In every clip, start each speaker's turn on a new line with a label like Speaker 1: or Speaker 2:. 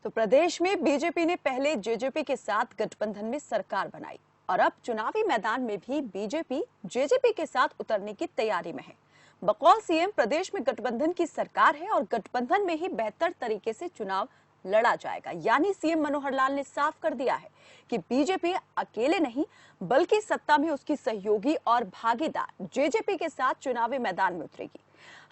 Speaker 1: तो प्रदेश में बीजेपी ने पहले जेजेपी के साथ गठबंधन में सरकार बनाई और अब चुनावी मैदान में भी बीजेपी जेजेपी के साथ उतरने की तैयारी में है। बकौल सीएम प्रदेश में गठबंधन की सरकार है और गठबंधन में ही बेहतर तरीके से चुनाव लड़ा जाएगा। यानी सीएम मनोहर लाल ने साफ कर दिया है कि बीजेपी अकेले नहीं बल्कि सत्ता में उसकी सहयोगी और भागीदार जेजेपी के साथ चुनावी मैदान में उतरेगी।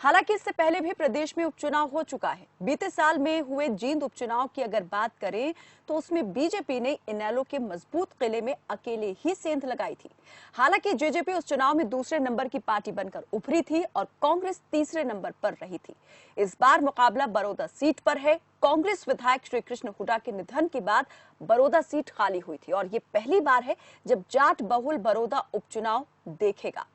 Speaker 1: हालांकि इससे पहले भी प्रदेश में उपचुनाव हो चुका है। बीते साल में हुए जींद उपचुनाव की अगर बात करें तो उसमें बीजेपी ने इनेलो के मजबूत किले में अकेले ही सेंध लगाई थी। हालांकि जेजेपी उस चुनाव में दूसरे नंबर की पार्टी बनकर उभरी थी और कांग्रेस तीसरे नंबर पर रही थी। इस बार मुकाबला बड़ौदा सीट पर है। कांग्रेस विधायक श्री कृष्ण हुड्डा के निधन के बाद बड़ौदा सीट खाली हुई थी और ये पहली बार है जब जाट बहुल बड़ौदा उपचुनाव देखेगा।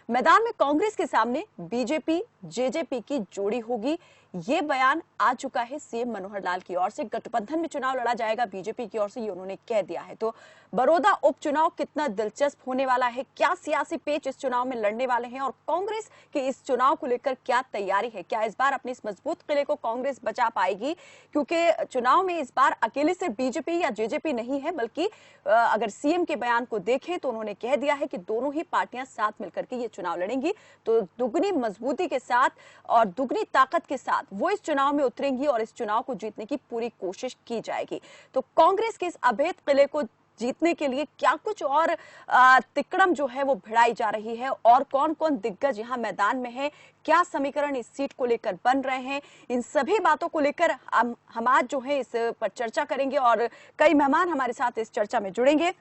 Speaker 1: मैदान में कांग्रेस के सामने बीजेपी जेजेपी की जोड़ी होगी। ये बयान आ चुका है सीएम मनोहर लाल की ओर से। गठबंधन में चुनाव लड़ा जाएगा बीजेपी की ओर से, ये उन्होंने कह दिया है। तो बड़ौदा उपचुनाव कितना दिलचस्प होने वाला है, क्या सियासी पेच इस चुनाव में लड़ने वाले हैं और कांग्रेस के इस चुनाव को लेकर क्या तैयारी है, क्या इस बार अपने इस मजबूत किले को कांग्रेस बचा पाएगी? क्योंकि चुनाव में इस बार अकेले सिर्फ बीजेपी या जेजेपी नहीं है, बल्कि अगर सीएम के बयान को देखें तो उन्होंने कह दिया है कि दोनों ही पार्टियां साथ मिलकर के ये चुनाव लड़ेंगी। तो दुगनी मजबूती के साथ और दुगनी ताकत के साथ वो इस चुनाव में उतरेंगी और इस चुनाव को जीतने की पूरी कोशिश की जाएगी। तो कांग्रेस के इस अभेद किले को जीतने के लिए क्या कुछ और तिकड़म जो है वो भिड़ाई जा रही है और कौन कौन दिग्गज यहाँ मैदान में है, क्या समीकरण इस सीट को लेकर बन रहे हैं, इन सभी बातों को लेकर हम आज जो है इस पर चर्चा करेंगे और कई मेहमान हमारे साथ इस चर्चा में जुड़ेंगे।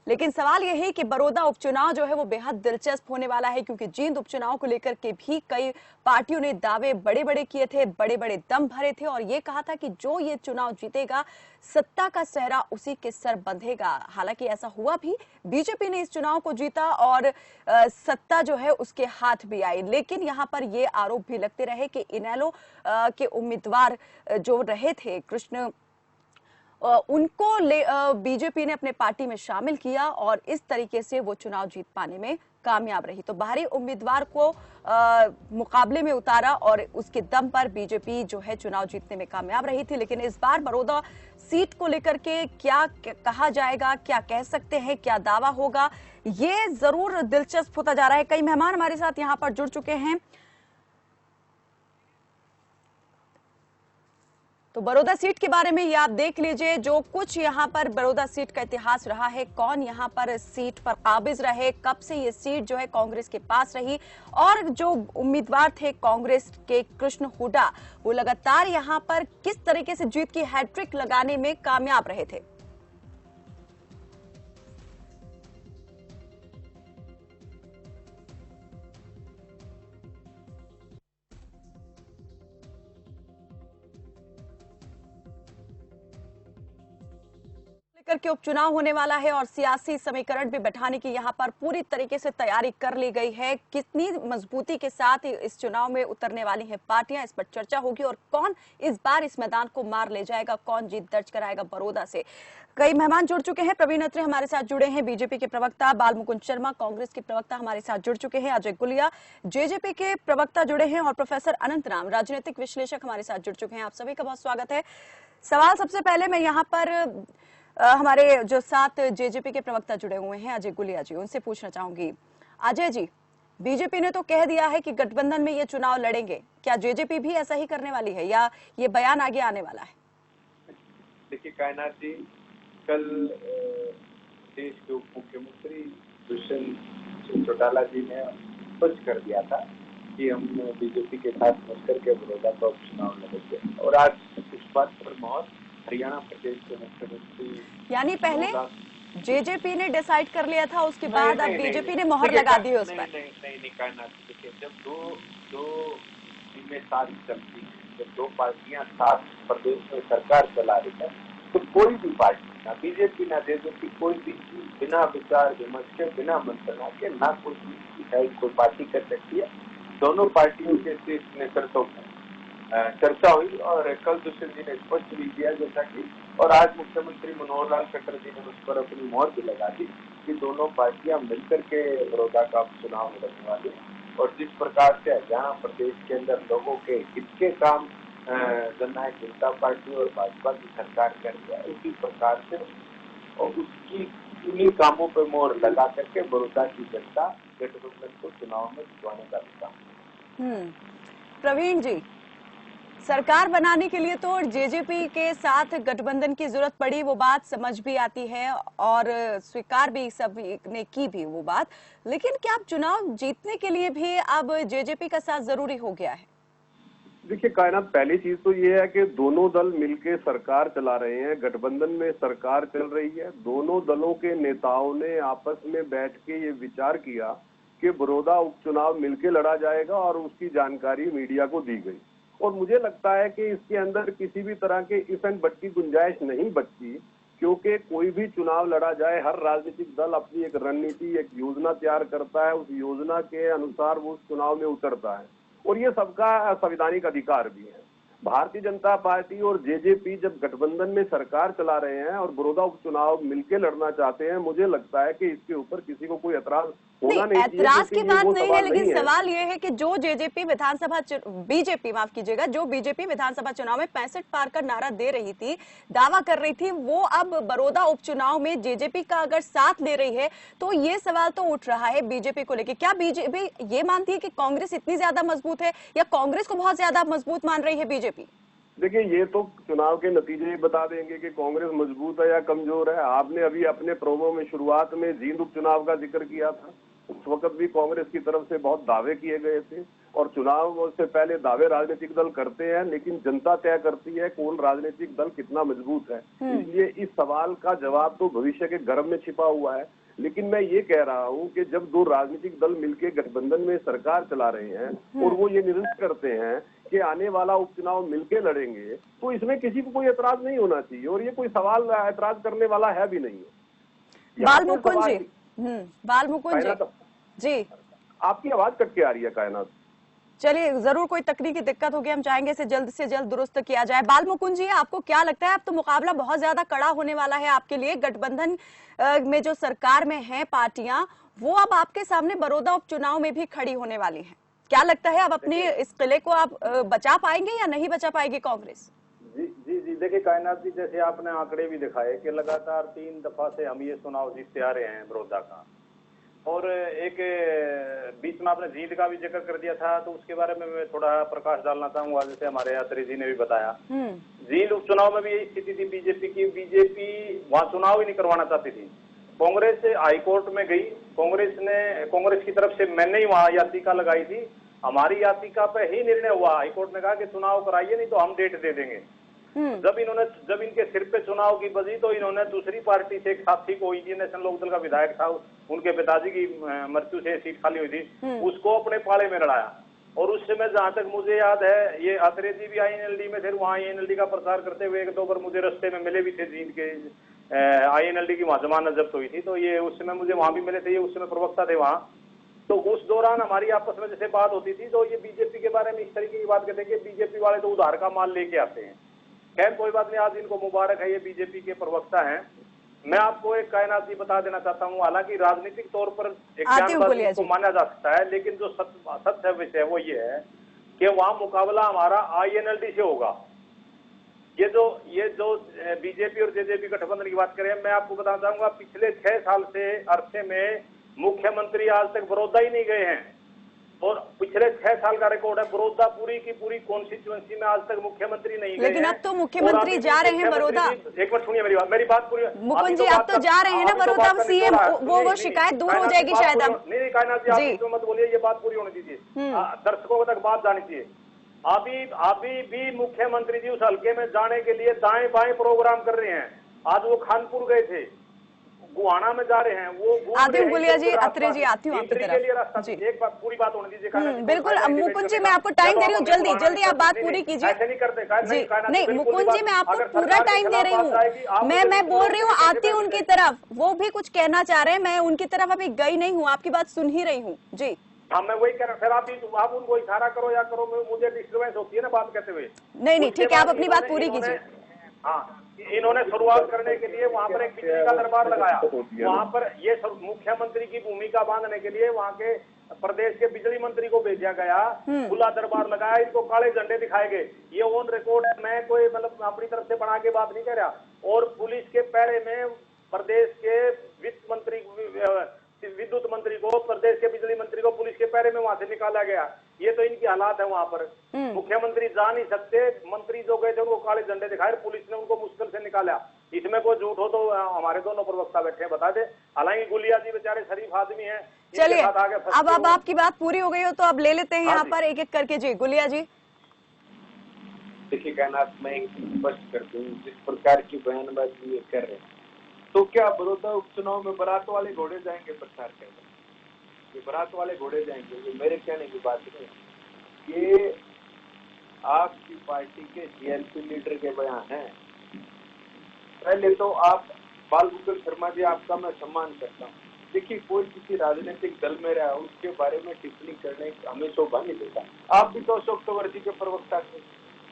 Speaker 1: लेकिन सवाल यह है कि बड़ौदा उपचुनाव जो है वो बेहद दिलचस्प होने वाला है, क्योंकि जींद उपचुनाव को लेकर के भी कई पार्टियों ने दावे बड़े बड़े किए थे, बड़े बड़े दम भरे थे और ये कहा था कि जो ये चुनाव जीतेगा सत्ता का सेहरा उसी के सर बंधेगा। हालांकि ऐसा हुआ भी, बीजेपी ने इस चुनाव को जीता और सत्ता जो है उसके हाथ भी आई। लेकिन यहाँ पर ये आरोप भी लगते रहे कि इनेलो के उम्मीदवार जो रहे थे कृष्ण, उनको बीजेपी ने अपने पार्टी में शामिल किया और इस तरीके से वो चुनाव जीत पाने में कामयाब रही। तो बाहरी उम्मीदवार को मुकाबले में उतारा और उसके दम पर बीजेपी जो है चुनाव जीतने में कामयाब रही थी। लेकिन इस बार बड़ौदा सीट को लेकर के क्या कहा जाएगा, क्या कह सकते हैं, क्या दावा होगा, ये जरूर दिलचस्प होता जा रहा है। कई मेहमान हमारे साथ यहाँ पर जुड़ चुके हैं। तो बड़ौदा सीट के बारे में ये आप देख लीजिए, जो कुछ यहाँ पर बड़ौदा सीट का इतिहास रहा है, कौन यहाँ पर सीट पर काबिज रहे, कब से ये सीट जो है कांग्रेस के पास रही और जो उम्मीदवार थे कांग्रेस के कृष्ण हुड्डा, वो लगातार यहाँ पर किस तरीके से जीत की हैट्रिक लगाने में कामयाब रहे थे। करके उपचुनाव होने वाला है और सियासी समीकरण भी बैठाने की यहाँ पर पूरी तरीके से तैयारी कर ली गई है। कितनी मजबूती के साथ इस चुनाव में उतरने वाली हैं पार्टियां, इस पर चर्चा होगी और कौन इस बार इस मैदान को मार ले जाएगा, कौन जीत दर्ज कराएगा बड़ौदा से। कई मेहमान जुड़ चुके हैं। प्रवीण अत्रे हमारे साथ जुड़े हैं, बीजेपी के प्रवक्ता, बाल मुकुंद शर्मा कांग्रेस के प्रवक्ता हमारे साथ जुड़ चुके हैं, अजय गुलिया जेजेपी के प्रवक्ता जुड़े हैं और प्रोफेसर अनंत राम राजनीतिक विश्लेषक हमारे साथ जुड़ चुके हैं। आप सभी का बहुत स्वागत है। सवाल सबसे पहले मैं यहाँ पर हमारे जो साथ जेजेपी के प्रवक्ता जुड़े हुए हैं अजय गुलिया जी, उनसे पूछना चाहूंगी। अजय जी, बीजेपी ने तो कह दिया है कि गठबंधन में ये चुनाव लड़ेंगे, क्या जेजेपी भी ऐसा ही करने वाली है या ये बयान आगे आने वाला है?
Speaker 2: देखिए कायनात जी, कल देश के उप मुख्यमंत्री दुष्यंत सिंह चौटाला जी ने स्पष्ट कर दिया था कि हम बीजेपी के साथ मिलकर के बड़ौदा का उपचुनाव लड़ेंगे और आज इस बात पर बहुत हरियाणा प्रदेश के मुख्यमंत्री,
Speaker 1: यानी पहले जेजेपी ने डिसाइड कर लिया था, उसके बाद अब बीजेपी ने मोहर लगा दी है उस पर।
Speaker 2: नहीं कायनात, देखिए जब दो टीमें साथ चलती हैं, जब दो पार्टियां साथ प्रदेश में सरकार चला रही है, तो कोई भी पार्टी, ना बीजेपी ना जेजेपी, कोई भी बिना विचार विमर्श के, बिना मंत्रणा के ना कोई पार्टी कर सकती है। दोनों पार्टियों के शीर्ष नेतृत्व में चर्चा हुई और कल दुष्यंत जी ने स्पष्ट भी किया जैसा कि, और आज मुख्यमंत्री मनोहर लाल खट्टर जी ने उस पर अपनी मोहर भी लगा दी कि दोनों पार्टियां मिलकर के बड़ौदा का चुनाव लड़ने वाली हैं। और जिस प्रकार से हरियाणा प्रदेश के अंदर लोगों के हित के काम जननायक जनता पार्टी और भाजपा की सरकार कर रही है, उसी प्रकार से और उसकी उन्हीं कामों पर मोहर लगा करके बड़ौदा की जनता गठबंधन को चुनाव में जितवाने का भी काम।
Speaker 1: प्रवीण जी, सरकार बनाने के लिए तो जेजेपी के साथ गठबंधन की जरूरत पड़ी, वो बात समझ भी आती है और स्वीकार भी सब ने की भी वो बात, लेकिन क्या अब चुनाव जीतने के लिए भी अब जेजेपी का साथ जरूरी हो गया है?
Speaker 3: देखिए कायनात, पहली चीज तो ये है कि दोनों दल मिलकर सरकार चला रहे हैं, गठबंधन में सरकार चल रही है। दोनों दलों के नेताओं ने आपस में बैठ के ये विचार किया कि बड़ौदा उपचुनाव मिलकर लड़ा जाएगा और उसकी जानकारी मीडिया को दी गई। और मुझे लगता है कि इसके अंदर किसी भी तरह के इफ एंड बट की गुंजाइश नहीं बचती, क्योंकि कोई भी चुनाव लड़ा जाए, हर राजनीतिक दल अपनी एक रणनीति, एक योजना तैयार करता है, उस योजना के अनुसार वो उस चुनाव में उतरता है और ये सबका संवैधानिक अधिकार भी है। भारतीय जनता पार्टी और जेजेपी जब गठबंधन में सरकार चला रहे हैं और बड़ौदा उपचुनाव मिलकर लड़ना चाहते हैं, मुझे लगता है कि इसके ऊपर किसी को कोई एतराज होना नहीं चाहिए।
Speaker 1: एतराज की बात नहीं है, लेकिन सवाल ये है कि जो जेजेपी विधानसभा बीजेपी माफ कीजिएगा, जो बीजेपी विधानसभा चुनाव में 65 पार का नारा दे रही थी, दावा कर रही थी, वो अब बड़ौदा उपचुनाव में जेजेपी का अगर साथ ले रही है तो ये सवाल तो उठ रहा है बीजेपी को लेकर। क्या बीजेपी ये मानती है कि कांग्रेस इतनी ज्यादा मजबूत है या कांग्रेस को बहुत ज्यादा मजबूत मान रही है बीजेपी?
Speaker 3: देखिए, ये तो चुनाव के नतीजे ही बता देंगे कि कांग्रेस मजबूत है या कमजोर है। आपने अभी अपने प्रोमो में शुरुआत में जींद उपचुनाव का जिक्र किया था, उस वक्त भी कांग्रेस की तरफ से बहुत दावे किए गए थे और चुनाव से पहले दावे राजनीतिक दल करते हैं, लेकिन जनता तय करती है कौन राजनीतिक दल कितना मजबूत है। इसलिए इस सवाल का जवाब तो भविष्य के गर्भ में छिपा हुआ है। लेकिन मैं ये कह रहा हूँ कि जब दो राजनीतिक दल मिलकर गठबंधन में सरकार चला रहे हैं और वो ये निर्णय करते हैं कि आने वाला उपचुनाव मिलकर लड़ेंगे, तो इसमें किसी को कोई एतराज नहीं होना चाहिए और ये कोई सवाल एतराज करने वाला है भी नहीं है।
Speaker 1: बालमुकुंद जी, बालमुकुंद जी,
Speaker 3: आपकी आवाज कट के आ रही है कायनात।
Speaker 1: चलिए, जरूर कोई तकनीकी दिक्कत होगी, हम चाहेंगे इसे जल्द से जल्द दुरुस्त किया जाए। बालमुकुंद जी, आपको क्या लगता है, अब तो मुकाबला बहुत ज्यादा कड़ा होने वाला है आपके लिए? गठबंधन में जो सरकार में है पार्टियां, वो अब आपके सामने बड़ौदा उपचुनाव में भी खड़ी होने वाली हैं। क्या लगता है अब अपने इस किले को आप बचा पाएंगे या नहीं बचा पाएगी कांग्रेस?
Speaker 4: जी जी जी, देखिए कायनात जी, जैसे आपने आंकड़े भी दिखाए कि लगातार 3 दफा से हम ये चुनाव जीतते आ रहे हैं बड़ौदा का, और एक बीच में आपने जीत का भी जिक्र कर दिया था, तो उसके बारे में मैं थोड़ा प्रकाश डालना चाहूंगा। जैसे हमारे यात्री जी ने भी बताया, जींद उपचुनाव में भी यही स्थिति थी बीजेपी की। बीजेपी वहां चुनाव ही नहीं करवाना चाहती थी। कांग्रेस हाईकोर्ट में गई, कांग्रेस की तरफ से मैंने ही वहां याचिका लगाई थी, हमारी याचिका पे ही निर्णय हुआ। हाईकोर्ट ने कहा कि चुनाव कराइए, नहीं तो हम डेट दे देंगे। जब इनके सिर पे चुनाव की बजी, तो इन्होंने दूसरी पार्टी से एक साथी को, इंडियन नेशनल लोकदल का विधायक था, उनके पिताजी की मृत्यु से सीट खाली हुई थी, उसको अपने पाले में लड़ाया। और उस समय जहां तक मुझे याद है, ये अत्रे जी भी INLD में थे, वहां INLD का प्रचार करते हुए 1-2 बार मुझे रास्ते में मिले भी थे। जींद के INLD की वहां जमानत जब्त हुई थी, तो ये उस समय मुझे वहां भी मिले थे, ये उस समय प्रवक्ता थे वहां। तो उस दौरान हमारी आपस में जैसे बात होती थी, तो ये बीजेपी के बारे में इस तरीके की बात कहते हैं कि बीजेपी वाले तो उधार का माल लेके आते हैं। खैर कोई बात नहीं, आज इनको मुबारक है, ये बीजेपी के प्रवक्ता हैं। मैं आपको एक कायनात जी बता देना चाहता हूँ, हालांकि राजनीतिक तौर पर एक बयानबाजी को माना जा सकता है, लेकिन जो सत्य विषय वो ये है कि वहां मुकाबला हमारा INLD से होगा। ये जो बीजेपी और जेजेपी गठबंधन की बात करें, मैं आपको बताना चाहूंगा, पिछले 6 साल से अरसे में मुख्यमंत्री आज तक बड़ौदा ही नहीं गए हैं, और पिछले 6 साल का रिकॉर्ड है। बड़ौदा पूरी की पूरी कॉन्स्टिट्यूएंसी में आज तक मुख्यमंत्री नहीं गए।
Speaker 1: लेकिन अब तो मुख्यमंत्री जा रहे हैं बड़ौदा।
Speaker 4: एक मिनट सुनिए मेरी बात पूरी।
Speaker 1: मुकुंद जी, अब तो जा रहे हैं ना बड़ौदा, अब CM वो शिकायत दूर हो जाएगी शायद। अब
Speaker 4: नहीं कायनात जी, आप मत बोलिए, ये बात पूरी होने दीजिए, दर्शकों तक बात जानी चाहिए। अभी भी मुख्यमंत्री जी उस हल्के में जाने के लिए दाएं बाएं प्रोग्राम कर रहे हैं। आज वो खानपुर गए थे, गुहाना में जा रहे हैं, वो
Speaker 1: आती हूँ गुलिया जी, अत्रे जी, आती हूँ आपकी तरफ जी।
Speaker 4: एक बात पूरी बात होने दीजिए।
Speaker 1: बिल्कुल मुकुंद जी, मैं आपको टाइम दे रही हूँ, जल्दी आप बात पूरी कीजिए।
Speaker 4: ऐसे नहीं करते जी,
Speaker 1: नहीं मुकुंद जी, मैं आपको पूरा टाइम दे रही हूँ। मैं बोल रही हूँ, आती हूँ उनकी तरफ, वो भी कुछ कहना चाह रहे हैं, मैं उनकी तरफ अभी गई नहीं हूँ, आपकी बात सुन ही रही हूँ जी।
Speaker 4: हाँ, मैं वही कह रहा हूँ, फिर आप उनको इशारा करो या करो, मुझे डिस्टर्बेंस होती है ना बात कहते हुए।
Speaker 1: नहीं ठीक है, आप अपनी बात पूरी कीजिए।
Speaker 4: हाँ, इन्होंने शुरुआत करने के लिए वहां पर एक बिजली का दरबार लगाया, वहां पर ये मुख्यमंत्री की भूमिका बांधने के लिए वहां के प्रदेश के बिजली मंत्री को भेजा गया, खुला दरबार लगाया, इनको काले झंडे दिखाए गए। ये ऑन रिकॉर्ड है, मैं कोई मतलब अपनी तरफ से बना के बात नहीं कह रहा। और पुलिस के पैरे में प्रदेश के वित्त मंत्री, विद्युत मंत्री को, प्रदेश के बिजली मंत्री को पुलिस के पैरे में वहां से निकाला गया। ये तो इनकी हालात है वहां पर। मुख्यमंत्री जा नहीं सकते, मंत्री जो गए थे उनको काले झंडे दिखाए, पुलिस ने उनको मुश्किल से निकाला। इसमें कोई झूठ हो तो हमारे दोनों प्रवक्ता बैठे बता दे। हालांकि गुलिया जी बेचारे शरीफ आदमी हैं।
Speaker 1: चलिए, अब आपकी बात पूरी हो गई हो तो अब ले लेते हैं यहाँ पर एक एक करके। जी गुलिया जी।
Speaker 2: देखिए कायनात, मैं एक स्पष्ट कर दूं, जिस प्रकार की बयानबाजी ये कर रहे हैं, तो क्या बड़ौदा उपचुनाव में बारात वाले घोड़े जाएंगे प्रचार करने? ये बारात वाले घोड़े जाएंगे? ये मेरे कहने की बात नहीं है, ये आपकी पार्टी के जीएलपी लीडर के बयान हैं। पहले तो आप बालभूषण शर्मा जी, आपका मैं सम्मान करता हूँ। देखिए, कोई किसी राजनीतिक दल में रहा उसके बारे में टिप्पणी करने हमें शोभा नहीं देता। आप भी तो अशोक तंवर जी के प्रवक्ता थे,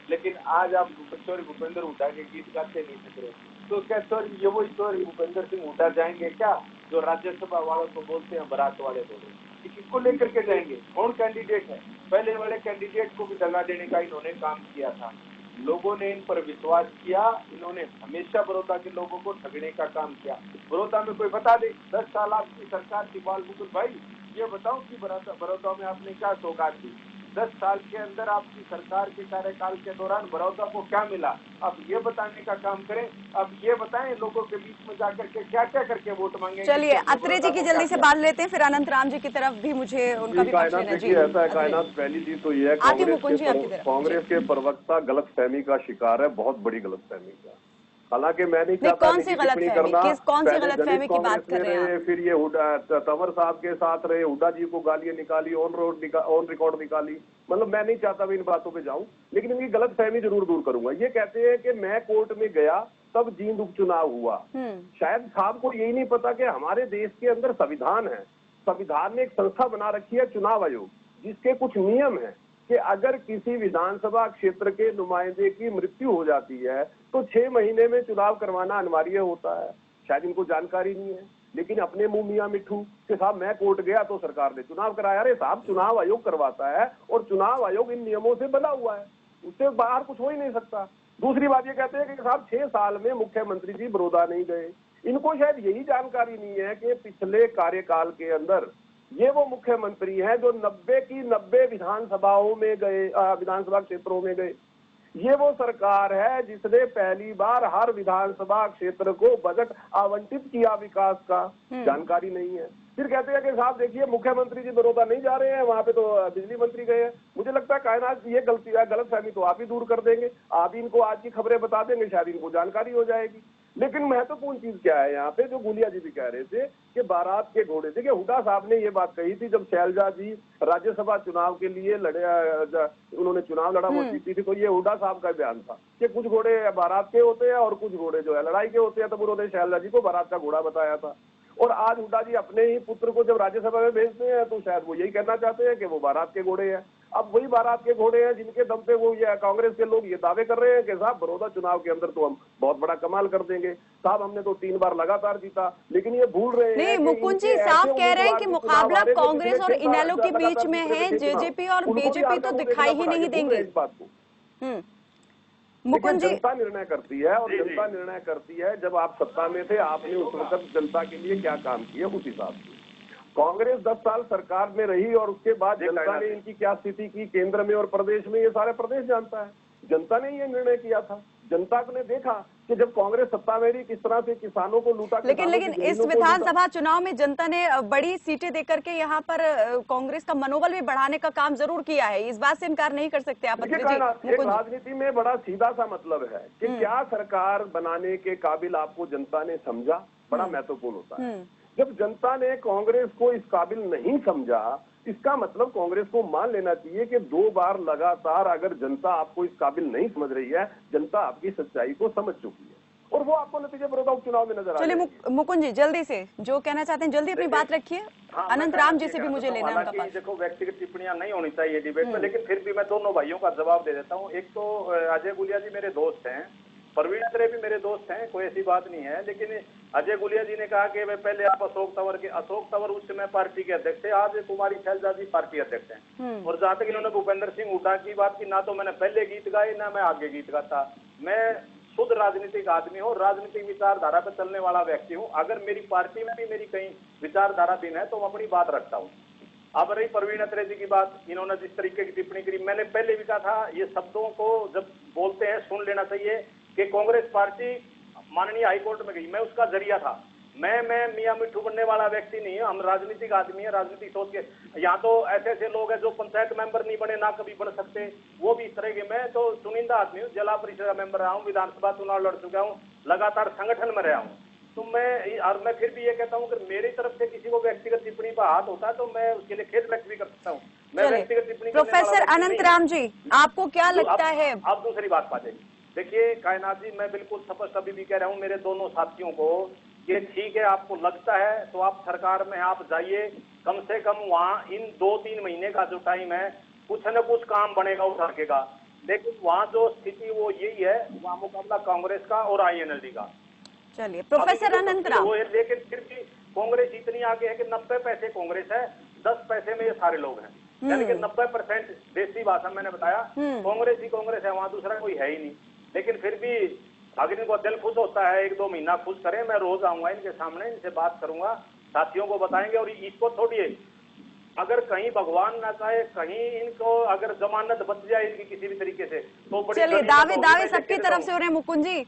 Speaker 2: लेकिन आज आप चौधरी भूपेंद्र हुड्डा के गीत गाते नहीं दिख रहे। तो क्या ये वही चौधरी भूपेंद्र सिंह हुड्डा जाएंगे क्या, जो राज्यसभा वालों को बोलते हैं बारात वाले बोले? किसको लेकर के जाएंगे? कौन कैंडिडेट है? पहले वाले कैंडिडेट को भी दगा देने का इन्होंने काम किया था। लोगों ने इन पर विश्वास किया। इन्होंने हमेशा बड़ौदा के लोगों को ठगने का काम किया। बड़ौदा में कोई बता दे, 10 साल आपकी सरकार थी बालभूषण भाई, ये बताओ कि बड़ौदा में आपने क्या सौगात दी? 10 साल के अंदर आपकी सरकार के कार्यकाल के दौरान बड़ौदा को क्या मिला? अब ये बताने का काम करें। अब ये बताएं लोगों के बीच में जाकर के क्या क्या करके वोट मांगे।
Speaker 1: चलिए, अत्रे जी की जल्दी से बात लेते हैं, फिर अनंत राम जी की तरफ भी मुझे उनका भी पक्ष लेना। जी
Speaker 3: ऐसा है कायनात, पहली चीज तो ये है, कांग्रेस के प्रवक्ता गलतफहमी का शिकार है, बहुत बड़ी गलतफहमी का। हालांकि मैं नहीं चाहता
Speaker 1: कौन सी गलतफहमी की बात कर रहे हैं?
Speaker 3: फिर ये तंवर साहब के साथ रहे, हुड्डा जी को गालियां निकाली, ऑन रिकॉर्ड निकाली। मतलब मैं नहीं चाहता मैं इन बातों पे जाऊं, लेकिन इनकी गलतफहमी जरूर दूर करूंगा। ये कहते हैं कि मैं कोर्ट में गया तब जींद उपचुनाव हुआ। शायद साहब को यही नहीं पता कि हमारे देश के अंदर संविधान है। संविधान ने एक संस्था बना रखी है, चुनाव आयोग, जिसके कुछ नियम है कि अगर किसी विधानसभा क्षेत्र के नुमाइंदे की मृत्यु हो जाती है तो 6 महीने में चुनाव करवाना अनिवार्य होता है। शायद इनको जानकारी नहीं है, लेकिन अपने मुंह मियां मिठू कि साहब मैं कोर्ट गया तो सरकार ने चुनाव कराया। अरे साहब, चुनाव आयोग करवाता है और चुनाव आयोग इन नियमों से बना हुआ है, उससे बाहर कुछ हो ही नहीं सकता। दूसरी बात ये कहते हैं कि साहब 6 साल में मुख्यमंत्री जी बड़ौदा नहीं गए। इनको शायद यही जानकारी नहीं है कि पिछले कार्यकाल के अंदर ये वो मुख्यमंत्री हैं जो 90 की 90 विधानसभाओं में गए, विधानसभा क्षेत्रों में गए। ये वो सरकार है जिसने पहली बार हर विधानसभा क्षेत्र को बजट आवंटित किया विकास का। जानकारी नहीं है। फिर कहते हैं कि साहब देखिए मुख्यमंत्री जी बड़ौदा नहीं जा रहे हैं, वहां पे तो बिजली मंत्री गए हैं। मुझे लगता है कायनात ये गलतफहमी तो आप ही दूर कर देंगे, आप ही इनको आज की खबरें बता देंगे, शायद इनको जानकारी हो जाएगी। लेकिन महत्वपूर्ण चीज क्या है यहाँ पे, जो गुलिया जी भी कह रहे थे कि बारात के घोड़े। देखिए, हुड्डा साहब ने ये बात कही थी जब शैलजा जी राज्यसभा चुनाव के लिए लड़े, उन्होंने चुनाव लड़ा, वो जीती थी, तो ये हुड्डा साहब का बयान था कि कुछ घोड़े बारात के होते हैं और कुछ घोड़े जो है लड़ाई के होते हैं। तब उन्होंने शैलजा जी को बारात का घोड़ा बताया था। और आज हुड्डा जी अपने ही पुत्र को जब राज्यसभा में भेजते हैं तो शायद वो यही कहना चाहते हैं कि वो बारात के घोड़े हैं। अब वही बारात के घोड़े हैं जिनके दम पे वो ये कांग्रेस के लोग ये दावे कर रहे हैं कि साहब बड़ौदा चुनाव के अंदर तो हम बहुत बड़ा कमाल कर देंगे, साहब हमने तो 3 बार लगातार जीता। लेकिन ये भूल रहे हैं।
Speaker 1: नहीं, मुकुंद जी साफ कह रहे हैं कि मुकाबला कांग्रेस और इनेलो के बीच में है, जेजेपी और बीजेपी तो दिखाई ही नहीं देंगे इस बात को। मुकुंद जी,
Speaker 3: जनता निर्णय करती है और जनता निर्णय करती है जब आप सत्ता में थे, आपने उस वक्त जनता के लिए क्या काम किया उस हिसाब से। कांग्रेस 10 साल सरकार में रही और उसके बाद जनता ने इनकी क्या स्थिति की केंद्र में और प्रदेश में, ये सारे प्रदेश जानता है। जनता ने ये निर्णय किया था। जनता ने देखा कि जब कांग्रेस सत्ता में रही किस तरह से किसानों को लूटा।
Speaker 1: लेकिन इस विधानसभा चुनाव में जनता ने बड़ी सीटें देकर के यहाँ पर कांग्रेस का मनोबल भी बढ़ाने का काम जरूर किया है, इस बात से इनकार नहीं कर सकते आप।
Speaker 3: एक राजनीति में बड़ा सीधा सा मतलब है कि क्या सरकार बनाने के काबिल आपको जनता ने समझा, बड़ा महत्वपूर्ण होता है। जब जनता ने कांग्रेस को इस काबिल नहीं समझा, इसका मतलब कांग्रेस को मान लेना चाहिए कि 2 बार लगातार अगर जनता आपको इस काबिल नहीं समझ रही है, जनता आपकी सच्चाई को समझ चुकी है और वो आपको नतीजे बड़ौदा उपचुनाव में नजर आ रहे हैं।
Speaker 1: चलिए मुकुंद जी, जल्दी से जो कहना चाहते हैं जल्दी अपनी बात रखिए। अनंत राम जी से भी मुझे लेना है उनका।
Speaker 4: देखो, व्यक्तिगत टिप्पणियां नहीं होनी चाहिए डिबेट में, लेकिन फिर भी मैं दोनों भाइयों का जवाब दे देता हूँ। एक तो अजय गुलिया जी मेरे दोस्त हैं प्रवीण अत्रे भी मेरे दोस्त हैं, कोई ऐसी बात नहीं है, लेकिन अजय गुलिया जी ने कहा कि भाई पहले आप अशोक तंवर उस समय पार्टी के अध्यक्ष थे, आज कुमारी शैलजा पार्टी अध्यक्ष हैं। और जहां तक इन्होंने भूपेंद्र सिंह हुड्डा की बात की, ना तो मैंने पहले गीत गाए ना मैं आगे गीत गाता, मैं शुद्ध राजनीतिक आदमी हूँ, राजनीतिक विचारधारा पर चलने वाला व्यक्ति हूँ। अगर मेरी पार्टी में भी मेरी कहीं विचारधारा भिन्न है तो मैं अपनी बात रखता हूँ। अब रही प्रवीण अत्रे जी की बात, इन्होंने जिस तरीके की टिप्पणी करी, मैंने पहले भी कहा था ये शब्दों को जब बोलते हैं सुन लेना चाहिए कि कांग्रेस पार्टी माननीय हाईकोर्ट में गई, मैं उसका जरिया था। मैं मियां मिट्ठू बनने वाला व्यक्ति नहीं है, हम राजनीतिक आदमी है, राजनीतिक सोच के। यहाँ तो ऐसे ऐसे लोग हैं जो पंचायत मेंबर नहीं बने, ना कभी बन सकते, वो भी इस तरह के। मैं तो चुनिंदा आदमी हूँ, जिला परिषद का मेंबर रहा हूँ, विधानसभा चुनाव लड़ चुका हूँ, लगातार संगठन में रहा हूँ। तो मैं फिर भी ये कहता हूँ कि मेरी तरफ से किसी को व्यक्तिगत टिप्पणी पर हाथ होता है तो मैं उसके लिए खेद व्यक्त भी कर सकता हूँ। मैं व्यक्तिगत टिप्पणी
Speaker 1: प्रोफेसर अनंत राम जी, आपको क्या लगता है?
Speaker 4: अब दूसरी बात आ जाएगी। देखिए कायनात जी, मैं बिल्कुल स्पष्ट अभी भी कह रहा हूँ मेरे दोनों साथियों को, ये ठीक है, आपको लगता है तो आप सरकार में आप जाइए, कम से कम वहाँ इन 2-3 महीने का जो टाइम है कुछ न कुछ काम बनेगा उस लड़के का। लेकिन वहाँ जो स्थिति वो यही है, वहाँ मुकाबला कांग्रेस का और INLD का।
Speaker 1: चलिए प्रोफेसर अनंत राम,
Speaker 4: लेकिन फिर भी कांग्रेस इतनी आगे है कि 90 पैसे कांग्रेस है, 10 पैसे में ये सारे लोग हैं, यानी कि 90% देसी भाषा मैंने बताया कांग्रेस ही कांग्रेस है, वहाँ दूसरा कोई है ही नहीं। लेकिन फिर भी अगर इनको दिल खुश होता है, 1-2 महीना खुश करें, मैं रोज आऊंगा इनके सामने, इनसे बात करूंगा, साथियों को बताएंगे। और इसको छोड़िए, अगर कहीं भगवान ना चाहे कहीं इनको अगर जमानत बच जाए इनकी किसी भी तरीके से तो बड़ी
Speaker 1: चलिए दावे सबकी तरफ से हो रहे हैं। मुकुंद जी,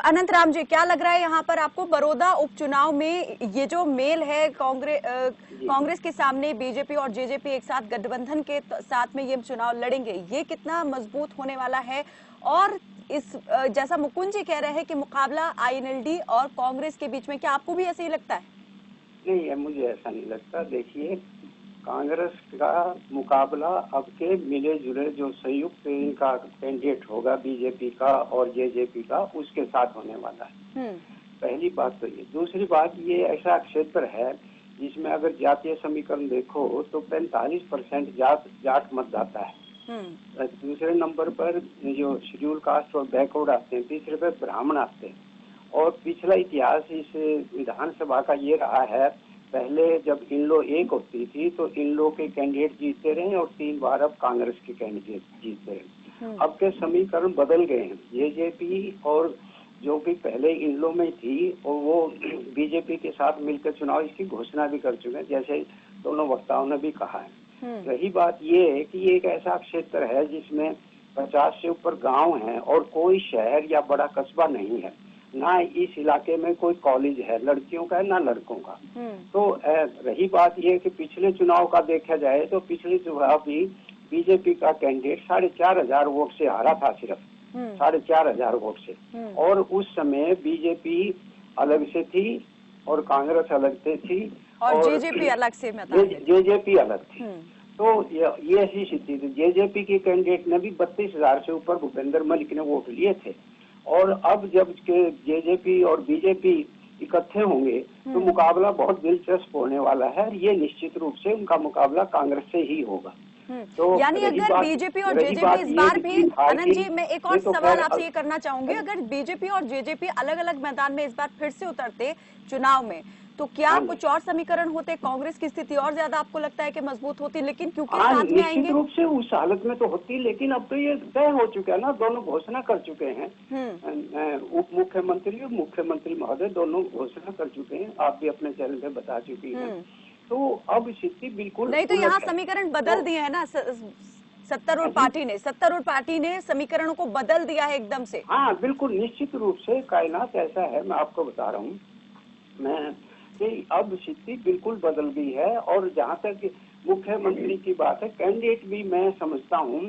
Speaker 1: अनंत राम जी, क्या लग रहा है यहाँ पर आपको बड़ौदा उपचुनाव में ये जो मेल है कांग्रेस के सामने बीजेपी और जेजेपी एक साथ गठबंधन के साथ में ये चुनाव लड़ेंगे, ये कितना मजबूत होने वाला है? और इस जैसा मुकुंद जी कह रहे हैं कि मुकाबला INLD और कांग्रेस के बीच में, क्या आपको भी ऐसे ही लगता है?
Speaker 5: नहीं, मुझे ऐसा नहीं लगता। देखिए, कांग्रेस का मुकाबला अब के मिले जुले जो संयुक्त इनका कैंडिडेट होगा बीजेपी का और जेजेपी का, उसके साथ होने वाला है। पहली बात तो ये। दूसरी बात, ये ऐसा क्षेत्र है जिसमें अगर जातीय समीकरण देखो तो 45% जाट मतदाता है। दूसरे नंबर पर जो शेड्यूल कास्ट और बैकवर्ड आते हैं, तीसरे पर ब्राह्मण आते हैं। और पिछला इतिहास इस विधानसभा का ये रहा है, पहले जब इन-लो एक होती थी तो इन-लो के कैंडिडेट जीतते रहे और 3 बार अब कांग्रेस के कैंडिडेट जीतते रहे। अब के समीकरण बदल गए हैं। जेजेपी और जो भी पहले इन-लो में थी और वो बीजेपी के साथ मिलकर चुनाव इसकी घोषणा भी कर चुके हैं, जैसे दोनों वक्ताओं ने भी कहा है। रही बात ये है कि ये एक ऐसा क्षेत्र है जिसमें 50 से ऊपर गांव हैं और कोई शहर या बड़ा कस्बा नहीं है, ना इस इलाके में कोई कॉलेज है लड़कियों का है ना लड़कों का। तो रही बात ये कि पिछले चुनाव का देखा जाए तो पिछले चुनाव भी बीजेपी का कैंडिडेट 4,500 वोट से हारा था, सिर्फ 4,500 वोट से। और उस समय बीजेपी अलग से थी और कांग्रेस अलग से थी
Speaker 1: और जेजेपी अलग से
Speaker 5: जेजेपी अलग थी। तो ये ऐसी स्थिति थी। जेजेपी के कैंडिडेट ने भी 32,000 से ऊपर भूपेंद्र मलिक ने वोट लिए थे। और अब जब के जेजेपी और बीजेपी इकट्ठे होंगे तो मुकाबला बहुत दिलचस्प होने वाला है। ये निश्चित रूप से उनका मुकाबला कांग्रेस से ही होगा।
Speaker 1: तो यानी अगर बीजेपी और जेजेपी इस बार भी, आनंद जी मैं एक और सवाल आपसे ये करना चाहूंगी, अगर बीजेपी और जेजेपी अलग अलग मैदान में इस बार फिर से उतरते चुनाव में तो क्या कुछ और समीकरण होते? कांग्रेस की स्थिति और ज्यादा आपको लगता है कि मजबूत होती? लेकिन क्योंकि साथ में आएंगे,
Speaker 5: निश्चित रूप से उस हालत में तो होती, लेकिन अब तो ये तय हो चुका है ना, दोनों घोषणा कर चुके हैं। उप मुख्यमंत्री और मुख्यमंत्री महोदय दोनों घोषणा कर चुके हैं, आप भी अपने चैनल पे बता चुकी हैं। तो अब स्थिति बिल्कुल
Speaker 1: नहीं, तो यहाँ समीकरण बदल दिए है ना सत्तारूढ़ पार्टी ने समीकरणों को बदल दिया है एकदम से।
Speaker 5: हाँ बिल्कुल, निश्चित रूप से कायनात ऐसा है, मैं आपको बता रहा हूँ मैं कि अब स्थिति बिल्कुल बदल गई है। और जहाँ तक मुख्यमंत्री की बात है, कैंडिडेट भी मैं समझता हूँ,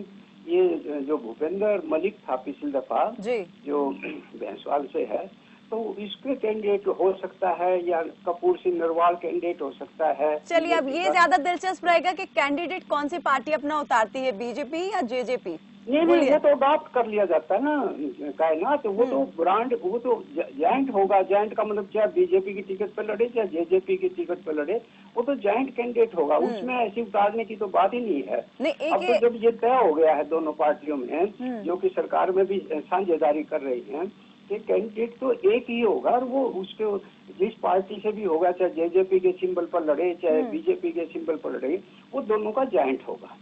Speaker 5: ये जो भूपेंद्र मलिक था पिछली दफा जो भैंसवाल से है, तो इसके कैंडिडेट हो सकता है या कपूर सिंह नरवाल कैंडिडेट हो सकता है।
Speaker 1: चलिए अब ये ज्यादा दिलचस्प रहेगा कि कैंडिडेट कौन सी पार्टी अपना उतारती है, बीजेपी या जेजेपी।
Speaker 5: नहीं, वो तो अडॉप्ट कर लिया जाता है ना कायनात। वो तो ब्रांड, वो तो जॉइंट होगा। जॉइंट का मतलब चाहे बीजेपी की टिकट पर लड़े चाहे जेजेपी की टिकट पर लड़े, वो तो जॉइंट कैंडिडेट होगा। उसमें ऐसी उतारने की तो बात ही नहीं है। अब तो जब ये तय हो गया है दोनों पार्टियों में, जो कि सरकार में भी साझेदारी कर रही है, कि कैंडिडेट तो एक ही होगा, और वो उसके जिस पार्टी से भी होगा, चाहे जेजेपी के सिंबल पर लड़े चाहे बीजेपी के सिंबल पर लड़े, वो दोनों का जॉइंट होगा।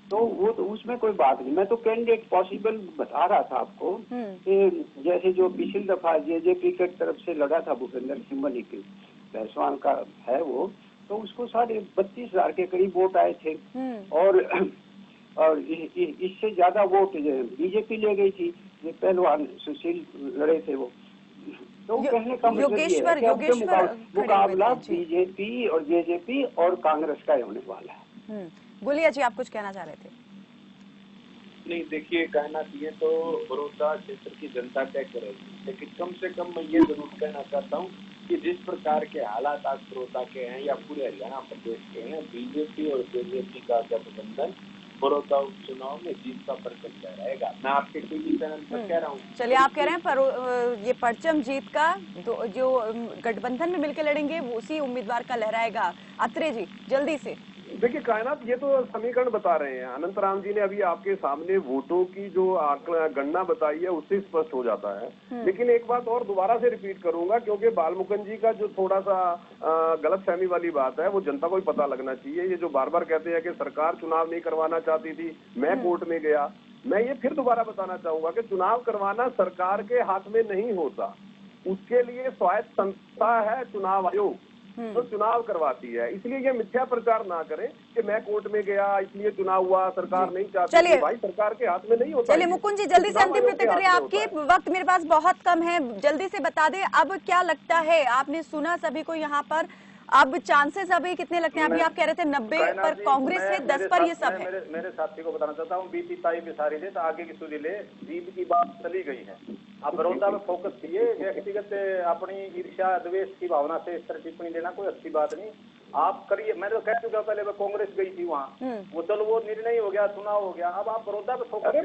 Speaker 5: तो वो तो उसमें कोई बात नहीं। मैं तो कैंडिडेट पॉसिबल बता रहा था आपको कि जैसे जो पिछली दफा जेजेपी के तरफ से लड़ा था भूपेंद्र सिंह मलिक, पासवान का है वो, तो उसको 32,000 के करीब वोट आए थे, और इससे ज्यादा वोट बीजेपी ले गई थी। ये पहलवान सुशील लड़े थे वो। तो कहने का मतलब ये है कि मुकाबला बीजेपी और जेजेपी और कांग्रेस का होने वाला है।
Speaker 1: बोलिए जी, आप कुछ कहना चाह रहे थे?
Speaker 2: नहीं, देखिए कहना चाहिए तो बड़ौदा क्षेत्र की जनता तय करेगी, लेकिन कम से कम मैं ये जरूर कहना चाहता हूँ कि जिस प्रकार के हालात आज बड़ौदा के हैं या पूरे हरियाणा प्रदेश के हैं, बीजेपी और जेजेपी का गठबंधन बड़ौदा उपचुनाव में जीत का परचम लहराएगा। मैं आपके टीवी चैनल पर कह रहा हूँ।
Speaker 1: चलिए, आप कह रहे हैं पर ये परचम जीत का जो गठबंधन में मिलकर लड़ेंगे वो उसी उम्मीदवार का लहराएगा। अत्रे जी जल्दी से।
Speaker 3: देखिए कायनात, ये तो समीकरण बता रहे हैं। अनंत राम जी ने अभी आपके सामने वोटों की जो गणना बताई है उससे स्पष्ट हो जाता है। लेकिन एक बात और दोबारा से रिपीट करूंगा, क्योंकि बालमुकुंद जी का जो थोड़ा सा गलतफहमी वाली बात है वो जनता को ही पता लगना चाहिए। ये जो बार बार कहते हैं कि सरकार चुनाव नहीं करवाना चाहती थी, मैं कोर्ट में गया, मैं ये फिर दोबारा बताना चाहूंगा कि चुनाव करवाना सरकार के हाथ में नहीं होता। उसके लिए स्वायत्त संस्था है चुनाव आयोग, तो चुनाव करवाती है। इसलिए ये मिथ्या प्रचार ना करें कि मैं कोर्ट में गया इसलिए चुनाव हुआ, सरकार नहीं चाहती। चलिए भाई, सरकार के हाथ में नहीं होता।
Speaker 1: चलिए मुकुंद जी, जल्दी से अंतिम प्रतिक्रिया आपकी, वक्त मेरे पास बहुत कम है, जल्दी से बता दें अब क्या लगता है। आपने सुना सभी को यहाँ पर, अब चांसेस अभी कितने लगते हैं? अभी आप कह रहे थे 90 पर कांग्रेस है, 10 पर ये सब है।
Speaker 4: मेरे साथी को बताना चाहता हूँ, बीती ताई बिसारी दे तो आगे की सुधी ले, जीत की बात चली गई है। अब बड़ौदा में फोकस किए, व्यक्तिगत अपनी ईर्ष्या द्वेष की भावना से इस तरह टिप्पणी देना कोई अच्छी बात नहीं। आप करिए, मैंने तो कह चुका पहले, मैं कांग्रेस गई थी वहाँ, वो चलो वो निर्णय हो गया, चुनाव हो गया, अब आप बड़ौदा पे फोकस करिए।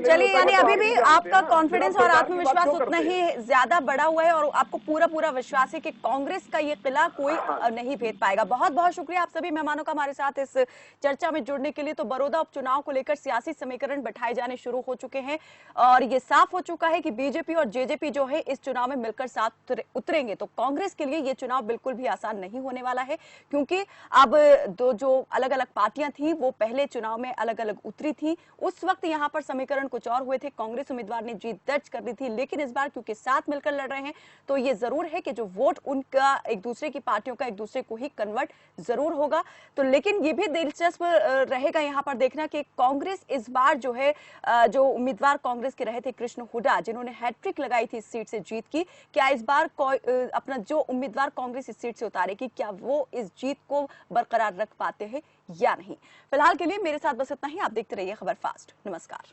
Speaker 1: चलिए, यानी अभी भी आपका कॉन्फिडेंस और आत्मविश्वास उतना ही ज्यादा बढ़ा हुआ है और आपको पूरा विश्वास है कि कांग्रेस का ये किला कोई नहीं भेद पाएगा। बहुत बहुत शुक्रिया आप सभी मेहमानों का हमारे साथ इस चर्चा में जुड़ने के लिए। तो बड़ौदा उपचुनाव को लेकर सियासी समीकरण बैठाए जाने शुरू हो चुके हैं और ये साफ हो चुका है कि बीजेपी और जेजेपी जो है इस चुनाव में मिलकर साथ उतरेंगे। तो कांग्रेस के लिए ये चुनाव बिल्कुल भी आसान नहीं होने वाला है, क्योंकि अब दो जो अलग अलग पार्टियां थी वो पहले चुनाव में अलग अलग उतरी थी। उस वक्त यहां पर समीकरण कुछ और हुए थे, कांग्रेस उम्मीदवार ने जीत दर्ज कर दी थी, लेकिन इस बार क्योंकि साथ मिलकर लड़ रहे हैं तो ये जरूर है कि जो वोट उनका एक दूसरे की पार्टियों का एक दूसरे को ही कन्वर्ट जरूर होगा। तो लेकिन ये भी दिलचस्प रहेगा यहां पर देखना कि कांग्रेस इस बार जो है, जो उम्मीदवार कांग्रेस के रहे थे कृष्ण हुड्डा, जिन्होंने हैट्रिक लगाई थी इस सीट से जीत की, क्या इस बार अपना जो उम्मीदवार कांग्रेस इस सीट से उतारेगी क्या वो इस जीत को बरकरार रख पाते हैं या नहीं? फिलहाल के लिए मेरे साथ बस इतना ही। आप देखते रहिए खबर फास्ट। नमस्कार।